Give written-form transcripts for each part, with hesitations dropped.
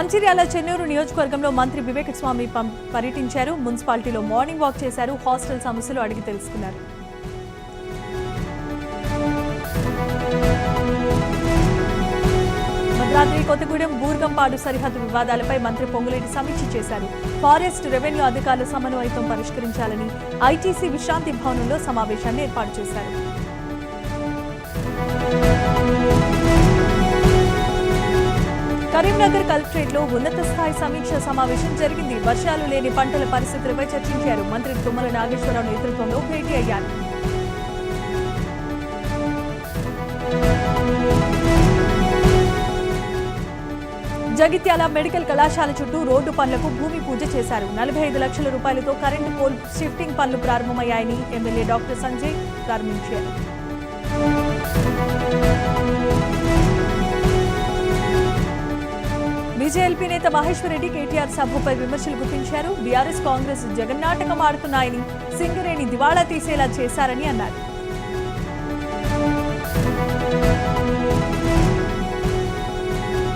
మంచిర్యాల చెన్నూరు నియోజకవర్గంలో మంత్రి వివేక స్వామి పర్యటించారు. మున్సిపాలిటీలో మార్నింగ్ వాక్ చేశారు. హాస్టల్ సమస్యలు అడిగి తెలుసుకున్నారు. భద్రాద్రి కొత్తగూడెం బూర్గంపాడు సరిహద్దు వివాదాలపై మంత్రి పొంగులేటి సమీక్ష చేశారు. ఫారెస్ట్ రెవెన్యూ అధికారుల సమన్వయంతో పరిష్కరించాలని ఐటీసీ విశ్రాంతి భవనంలో సమావేశాన్ని ఏర్పాటు చేశారు. కరీంనగర్ కలెక్టరేట్లో ఉన్నత స్థాయి సమీక్ష సమావేశం జరిగింది. వర్షాలు లేని పంటల పరిస్థితులపై చర్చించారు. మంత్రి తుమ్మల నాగేశ్వరరావు నేతృత్వంలో భేటీ అయ్యారు. జగిత్యాల మెడికల్ కళాశాల చుట్టూ రోడ్డు పనులకు భూమి పూజ చేశారు. 45 లక్షల రూపాయలతో కరెంటు పోల్ షిఫ్టింగ్ పనులు ప్రారంభమయ్యాయని ఎమ్మెల్యే డాక్టర్ సంజయ్ ప్రారంభించారు. బీజేపీ నేత మహేశ్వర్ రెడ్డి కేటీఆర్ సభపై విమర్శలు గుర్తించారు. బీఆర్ఎస్ కాంగ్రెస్ జగన్నాటకం ఆడుతున్నాయని, సింగరేణి దివాళా తీసేలా చేశారని అన్నారు.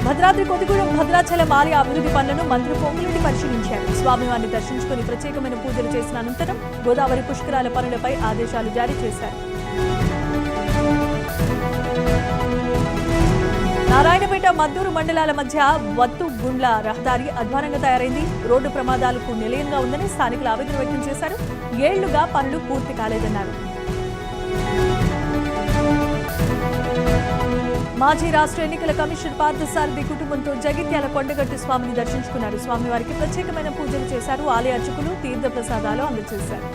భద్రాద్రి కొత్తగూడెం భద్రాచలం ఆలయ అభివృద్ధి పనులను మంత్రి పొంగులేటి పరిశీలించారు. స్వామివారిని దర్శించుకుని ప్రత్యేకమైన పూజలు చేసిన అనంతరం గోదావరి పుష్కరాల పనులపై ఆదేశాలు జారీ చేశారు. నారాయణపేట మద్దూరు మండలాల మధ్య వత్తు గుండ్ల రహదారి అధ్వానంగా తయారైంది. రోడ్డు ప్రమాదాలకు నిలయంగా ఉందని స్థానికులు ఆవేదన వ్యక్తం చేశారు. ఏళ్లుగా పనులు పూర్తి కాలేదన్నారు. మాజీ రాష్ట్ర ఎన్నికల కమిషనర్ పార్థసారథి కుటుంబంతో జగిత్యాల కొండగట్టు స్వామిని దర్శించుకున్నారు. స్వామివారికి ప్రత్యేకమైన పూజలు చేశారు. ఆలయ అర్చకులు తీర్థ ప్రసాదాలు అందజేశారు.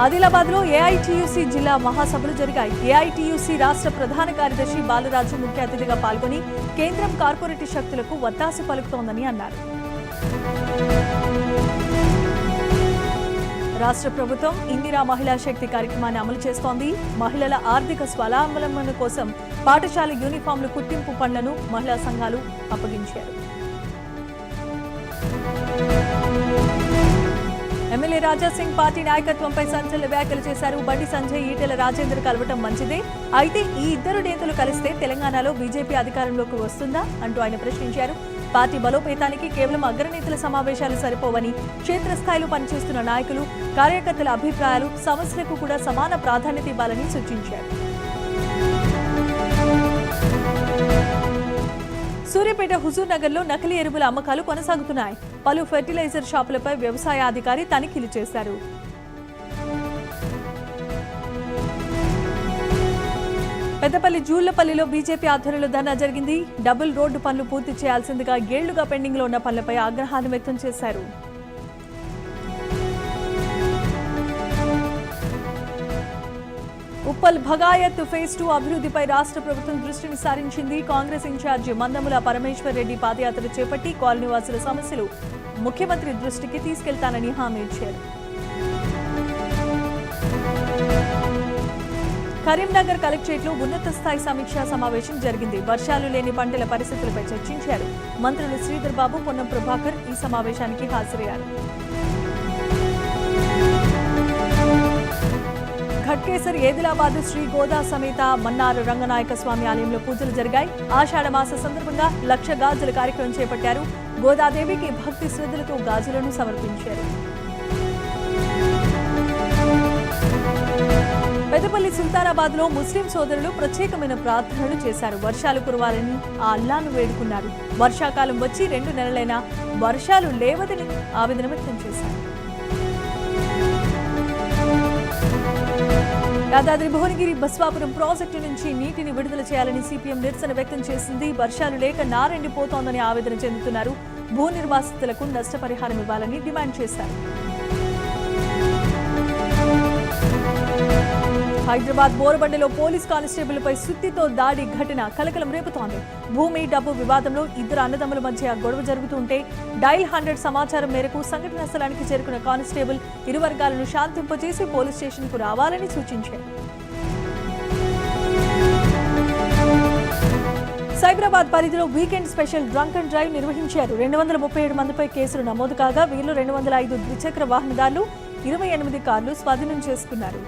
ఆదిలాబాద్ లో ఏఐటీయూసీ జిల్లా మహాసభలు జరిగాయి. ఏఐటీయూసీ రాష్ట్ర ప్రధాన కార్యదర్శి బాలరాజు ముఖ్య అతిథిగా పాల్గొని కేంద్రం కార్పొరేట్ శక్తులకు వత్తాసు పలుకుతోందని అన్నారు. రాష్ట్ర ప్రభుత్వం ఇందిరా మహిళా శక్తి కార్యక్రమాన్ని అమలు చేస్తోంది. మహిళల ఆర్థిక స్వావలంబన కోసం పాఠశాల యూనిఫామ్లు కుట్టింపు పనులను మహిళా సంఘాలు అప్పగించారు. ఎమ్మెల్యే రాజాసింగ్ పార్టీ నాయకత్వంపై సంచలన వ్యాఖ్యలు చేశారు. బండి సంజయ్, ఈటెల రాజేందర్ కలవటం మంచిదే, అయితే ఈ ఇద్దరు నేతలు కలిస్తే తెలంగాణలో బీజేపీ అధికారంలోకి వస్తుందా అంటూ ఆయన ప్రశ్నించారు. పార్టీ బలోపేతానికి కేవలం అగ్రనేతల సమావేశాలు సరిపోవని, క్షేత్రస్థాయిలో పనిచేస్తున్న నాయకులు, కార్యకర్తల అభిప్రాయాలు, సమస్యలకు కూడా సమాన ప్రాధాన్యత ఇవ్వాలని సూచించారు. సూర్యాపేట హుజూర్ నగర్ లో నకిలీ ఎరువుల అమ్మకాలు కొనసాగుతున్నాయి. పలు ఫెర్టిలైజర్ షాపులపై వ్యవసాయ అధికారి తనిఖీలు చేశారు. పెద్దపల్లి జూళ్లపల్లిలో బీజేపీ ఆధ్వర్యంలో ధర్నా జరిగింది. డబుల్ రోడ్డు పనులు పూర్తి చేయాల్సిందిగా ఏళ్లుగా పెండింగ్ లో ఉన్న పనులపై ఆగ్రహాన్ని వ్యక్తం చేశారు. ఉప్పల్ భగాయత్ ఫేజ్ 2 అభివృద్ధిపై రాష్ట్ర ప్రభుత్వం దృష్టిని సారించింది. కాంగ్రెస్ ఇన్ఛార్జి మందముల పరమేశ్వర్ రెడ్డి పాదయాత్ర చేపట్టి కాలనీవాసుల సమస్యలు ముఖ్యమంత్రి దృష్టికి తీసుకెళ్తానని హామీ ఇచ్చారు. కరీంనగర్ కలెక్టరేట్లో ఉన్నత స్థాయి సమీక్షా సమావేశం జరిగింది. వర్షాలు లేని పంటల పరిస్థితులపై చర్చించారు. మంత్రులు శ్రీధర్ బాబు, పొన్నం ప్రభాకర్ ఈ సమావేశానికి హాజరయ్యారు. ఘట్కేసర్ ఏదిలాబాద్ శ్రీ గోదా సమేత మన్నార్ రంగనాయక స్వామి ఆలయంలో పూజలు జరిగాయి. ఆషాఢ మాస సందర్భంగా 1,00,000 గాజుల కార్యక్రమం చేపట్టారు. గోదాదేవికి భక్తి శ్రద్ధలతో గాజులను సమర్పించారు. పెద్దపల్లి సుల్తానాబాద్ లో ముస్లిం సోదరులు ప్రత్యేకమైన ప్రార్థనలు చేశారు. వర్షాలు కురవాలని ఆ అల్లాను వేడుకున్నారు. వర్షాకాలం వచ్చి 2 నెలలైనా వర్షాలు లేవదని ఆవేదన వ్యక్తం చేశారు. యాదాద్రి భువనగిరి బస్వాపురం ప్రాజెక్టు నుంచి నీటిని విడుదల చేయాలని సిపిఎం నిరసన వ్యక్తం చేసింది. వర్షాలు లేక నారెండిపోతోందని ఆవేదన చెందుతున్నారు. భూ నిర్వాసితులకు నష్టపరిహారం ఇవ్వాలని డిమాండ్ చేశారు. హైదరాబాద్ బోరబండలో పోలీస్ కానిస్టేబుల్ పై సుత్తితో దాడి ఘటన కలకలం రేపుతోంది. భూమి, డబ్బు వివాదంలో ఇద్దరు అన్నదమ్ముల మధ్య గొడవ జరుగుతుంటే డైల్ 100 సమాచారం మేరకు సంఘటనా స్థలానికి చేరుకున్న కానిస్టేబుల్ ఇరు వర్గాలను శాంతింపజేసి పోలీస్ స్టేషన్కు రావాలని సూచించారు. సైబరాబాద్ పరిధిలో weekend special drunk and drive నిర్వహించారు. 237 మందిపై కేసులు నమోదు కాగా వీరిలో 205 ద్విచక్ర వాహనదారులు, 28 కార్లు స్వాధీనం చేసుకున్నారు.